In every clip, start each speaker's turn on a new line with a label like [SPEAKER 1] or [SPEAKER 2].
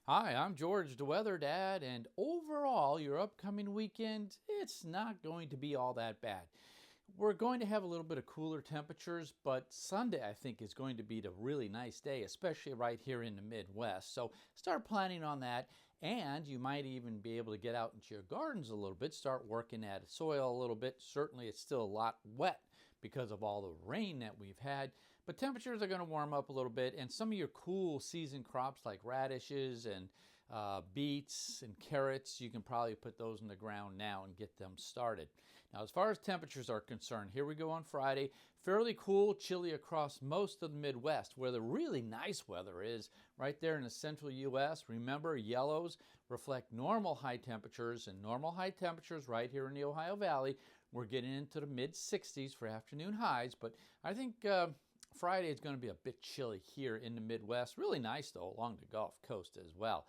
[SPEAKER 1] Hi, I'm George, the Weather Dad, and overall, your upcoming weekend, it's not going to be all that bad. We're going to have a little bit of cooler temperatures, but Sunday I think is going to be the really nice day, especially right here in the Midwest. So start planning on that, and you might even be able to get out into your gardens a little bit, start working at soil a little bit. Certainly, it's still a lot wet because of all the rain that we've had, but temperatures are going to warm up a little bit, and some of your cool season crops like radishes and beets and carrots, you can probably put those in the ground now and get them started. Now, as far as temperatures are concerned, here we go on Friday. Fairly cool, chilly across most of the Midwest, where the really nice weather is right there in the central U.S. Remember, yellows reflect normal high temperatures, and normal high temperatures right here in the Ohio Valley. We're getting into the mid 60s for afternoon highs, but I think Friday is going to be a bit chilly here in the Midwest. Really nice, though, along the Gulf Coast as well.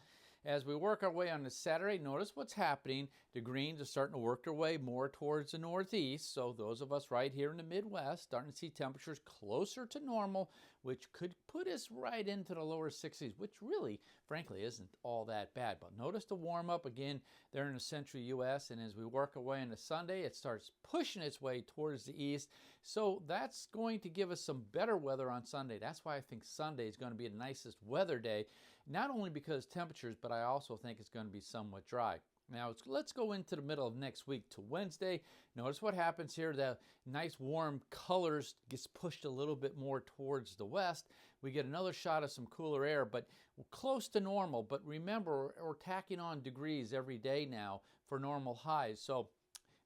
[SPEAKER 1] As we work our way on to Saturday, notice what's happening. The greens are starting to work their way more towards the northeast. So those of us right here in the Midwest starting to see temperatures closer to normal, which could put us right into the lower 60s, which really, frankly, isn't all that bad. But notice the warm up again there in the central U.S. And as we work our way into Sunday, it starts pushing its way towards the east. So that's going to give us some better weather on Sunday. That's why I think Sunday is going to be the nicest weather day, not only because temperatures, but I also think it's going to be somewhat dry. Now, let's go into the middle of next week to Wednesday. Notice what happens here. The nice warm colors gets pushed a little bit more towards the west. We get another shot of some cooler air, but close to normal. But remember, we're tacking on degrees every day now for normal highs. So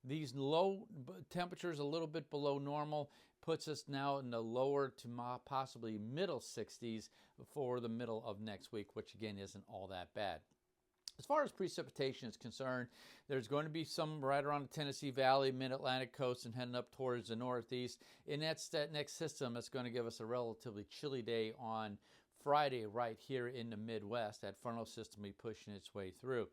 [SPEAKER 1] these low temperatures, a little bit below normal, puts us now in the lower to possibly middle 60s for the middle of next week, which again isn't all that bad. As far as precipitation is concerned, there's going to be some right around the Tennessee Valley, mid-Atlantic coast, and heading up towards the northeast. And that's that next system that's going to give us a relatively chilly day on Friday right here in the Midwest. That frontal system will be pushing its way through.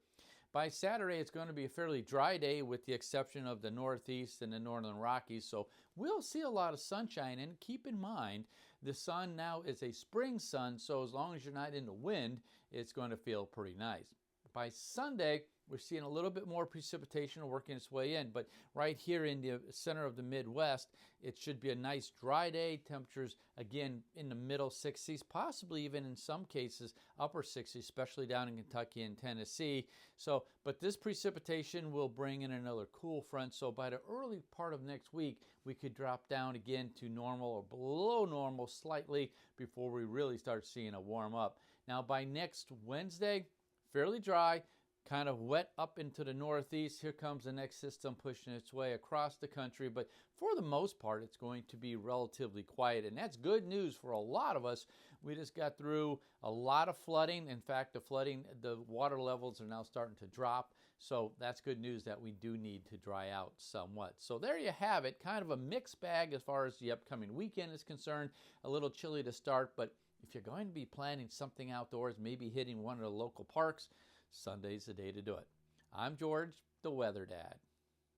[SPEAKER 1] By Saturday, it's going to be a fairly dry day with the exception of the Northeast and the Northern Rockies. So we'll see a lot of sunshine. And keep in mind, the sun now is a spring sun. So as long as you're not in the wind, it's going to feel pretty nice. By Sunday, we're seeing a little bit more precipitation working its way in, but right here in the center of the Midwest, it should be a nice dry day. Temperatures, again, in the middle 60s, possibly even in some cases upper 60s, especially down in Kentucky and Tennessee. So, but this precipitation will bring in another cool front. So by the early part of next week, we could drop down again to normal or below normal slightly before we really start seeing a warm up. Now, by next Wednesday, fairly dry, kind of wet up into the northeast. Here comes the next system pushing its way across the country, but for the most part, it's going to be relatively quiet, and that's good news for a lot of us. We just got through a lot of flooding. In fact, the water levels are now starting to drop, so that's good news that we do need to dry out somewhat. So there you have it, kind of a mixed bag as far as the upcoming weekend is concerned. A little chilly to start, but if you're going to be planning something outdoors, maybe hitting one of the local parks, Sunday's the day to do it. I'm George, the Weather Dad.